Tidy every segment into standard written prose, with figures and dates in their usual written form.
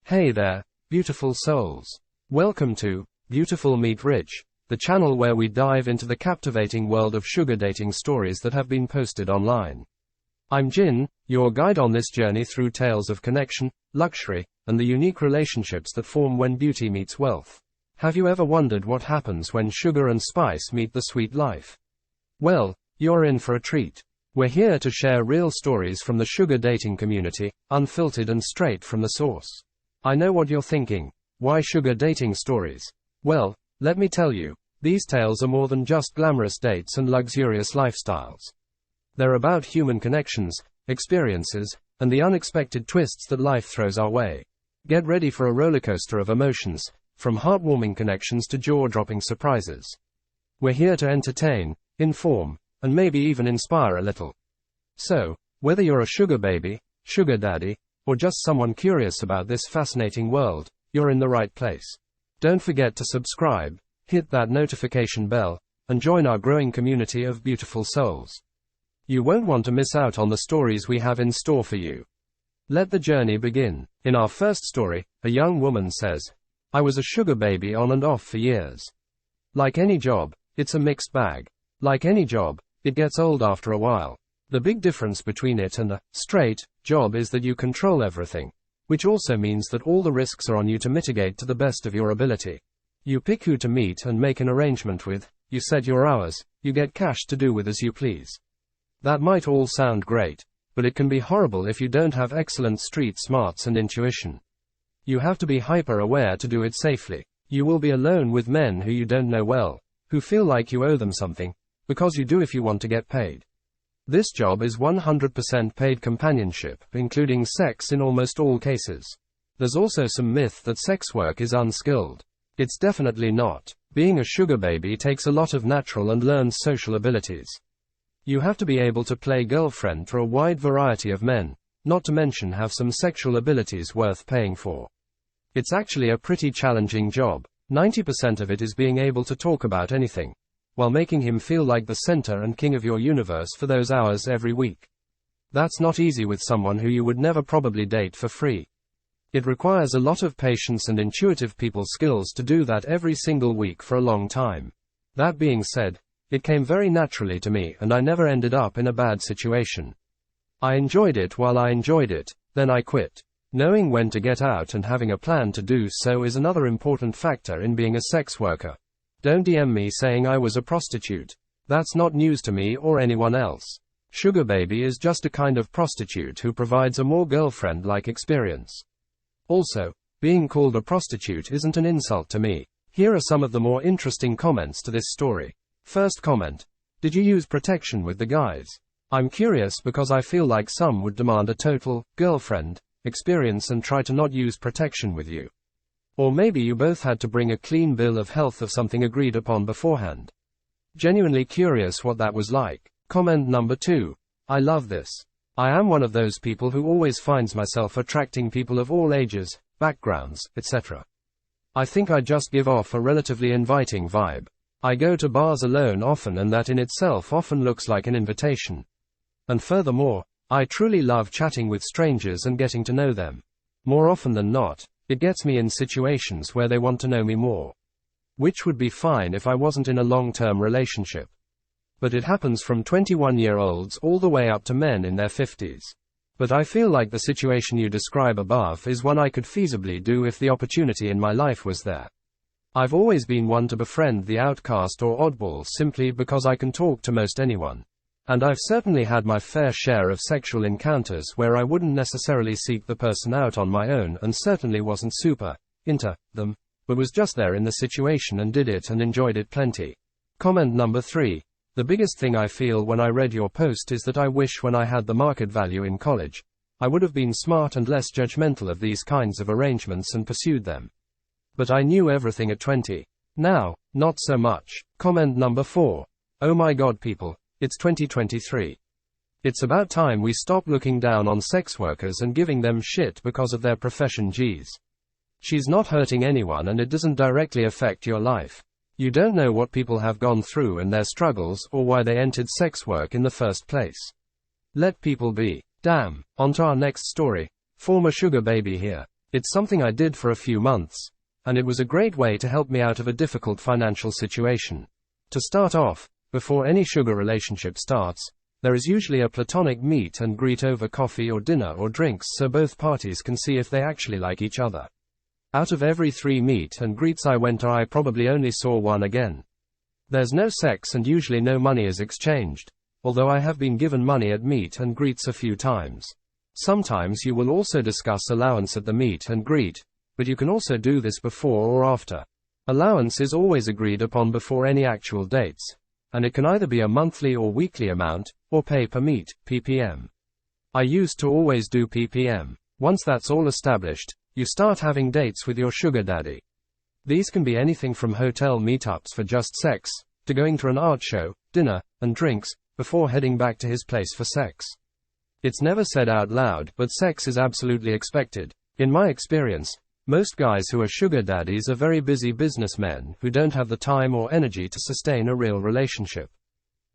Hey there, beautiful souls. Welcome to Beautiful Meet Rich, the channel where we dive into the captivating world of sugar dating stories that have been posted online. I'm Jin, your guide on this journey through tales of connection, luxury, and the unique relationships that form when beauty meets wealth. Have you ever wondered what happens when sugar and spice meet the sweet life? Well, you're in for a treat. We're here to share real stories from the sugar dating community, unfiltered and straight from the source. I know what you're thinking. Why sugar dating stories? Well, let me tell you, these tales are more than just glamorous dates and luxurious lifestyles. They're about human connections, experiences, and the unexpected twists that life throws our way. Get ready for a rollercoaster of emotions, from heartwarming connections to jaw-dropping surprises. We're here to entertain, inform, and maybe even inspire a little. So, whether you're a sugar baby, sugar daddy, or just someone curious about this fascinating world, you're in the right place. Don't forget to subscribe, hit that notification bell, and join our growing community of beautiful souls. You won't want to miss out on the stories we have in store for you. Let the journey begin. In our first story, a young woman says, "I was a sugar baby on and off for years. Like any job, it's a mixed bag. Like any job, it gets old after a while. The big difference between it and a straight job is that you control everything, which also means that all the risks are on you to mitigate to the best of your ability. You pick who to meet and make an arrangement with, you set your hours, you get cash to do with as you please. That might all sound great, but it can be horrible if you don't have excellent street smarts and intuition. You have to be hyper aware to do it safely. You will be alone with men who you don't know well, who feel like you owe them something, because you do if you want to get paid. This job is 100% paid companionship, including sex in almost all cases. There's also some myth that sex work is unskilled. It's definitely not. Being a sugar baby takes a lot of natural and learned social abilities. You have to be able to play girlfriend for a wide variety of men, not to mention have some sexual abilities worth paying for. It's actually a pretty challenging job. 90% of it is being able to talk about anything, while making him feel like the center and king of your universe for those hours every week. That's not easy with someone who you would never probably date for free. It requires a lot of patience and intuitive people skills to do that every single week for a long time. That being said, it came very naturally to me and I never ended up in a bad situation. I enjoyed it while I enjoyed it, then I quit. Knowing when to get out and having a plan to do so is another important factor in being a sex worker. Don't DM me saying I was a prostitute. That's not news to me or anyone else. Sugar baby is just a kind of prostitute who provides a more girlfriend-like experience. Also, being called a prostitute isn't an insult to me. Here are some of the more interesting comments to this story. First comment. Did you use protection with the guys? I'm curious because I feel like some would demand a total girlfriend experience and try to not use protection with you. Or maybe you both had to bring a clean bill of health of something agreed upon beforehand. Genuinely curious what that was like. Comment number 2. I love this. I am one of those people who always finds myself attracting people of all ages, backgrounds, etc. I think I just give off a relatively inviting vibe. I go to bars alone often and that in itself often looks like an invitation. And furthermore, I truly love chatting with strangers and getting to know them. More often than not, it gets me in situations where they want to know me more. Which would be fine if I wasn't in a long-term relationship. But it happens from 21-year-olds all the way up to men in their 50s. But I feel like the situation you describe above is one I could feasibly do if the opportunity in my life was there. I've always been one to befriend the outcast or oddball simply because I can talk to most anyone. And I've certainly had my fair share of sexual encounters where I wouldn't necessarily seek the person out on my own and certainly wasn't super into them, but was just there in the situation and did it and enjoyed it plenty. Comment number 3. The biggest thing I feel when I read your post is that I wish when I had the market value in college, I would have been smart and less judgmental of these kinds of arrangements and pursued them. But I knew everything at 20. Now, not so much. Comment number 4. Oh my god people. It's 2023. It's about time we stop looking down on sex workers and giving them shit because of their profession. Geez. She's not hurting anyone and it doesn't directly affect your life. You don't know what people have gone through and their struggles or why they entered sex work in the first place. Let people be. Damn. On to our next story. Former sugar baby here. It's something I did for a few months, and it was a great way to help me out of a difficult financial situation. To start off, before any sugar relationship starts, there is usually a platonic meet and greet over coffee or dinner or drinks so both parties can see if they actually like each other. Out of every 3 meet and greets I went to, I probably only saw one again. There's no sex and usually no money is exchanged, although I have been given money at meet and greets a few times. Sometimes you will also discuss allowance at the meet and greet, but you can also do this before or after. Allowance is always agreed upon before any actual dates, and it can either be a monthly or weekly amount, or pay per meet, ppm. I used to always do ppm. Once that's all established, you start having dates with your sugar daddy. These can be anything from hotel meetups for just sex, to going to an art show, dinner, and drinks, before heading back to his place for sex. It's never said out loud, but sex is absolutely expected. In my experience, most guys who are sugar daddies are very busy businessmen who don't have the time or energy to sustain a real relationship.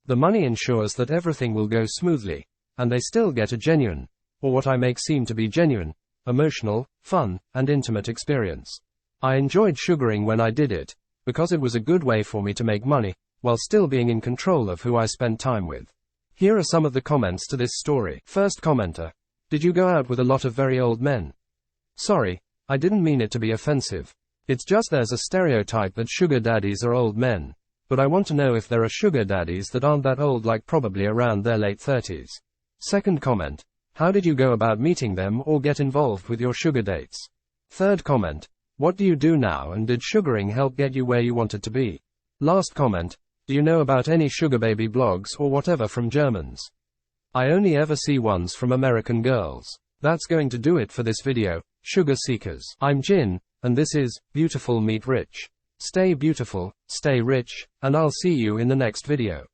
The money ensures that everything will go smoothly, and they still get a genuine, or what I make seem to be genuine, emotional, fun, and intimate experience. I enjoyed sugaring when I did it, because it was a good way for me to make money, while still being in control of who I spent time with. Here are some of the comments to this story. First commenter. Did you go out with a lot of very old men? Sorry, I didn't mean it to be offensive. It's just there's a stereotype that sugar daddies are old men, but I want to know if there are sugar daddies that aren't that old, like probably around their late 30s. Second comment. How did you go about meeting them or get involved with your sugar dates? Third comment. What do you do now, and did sugaring help get you where you wanted to be? Last comment. Do you know about any sugar baby blogs or whatever from Germans? I only ever see ones from American girls. That's going to do it for this video, sugar seekers. I'm Jin, and this is Beautiful Meet Rich. Stay beautiful, stay rich, and I'll see you in the next video.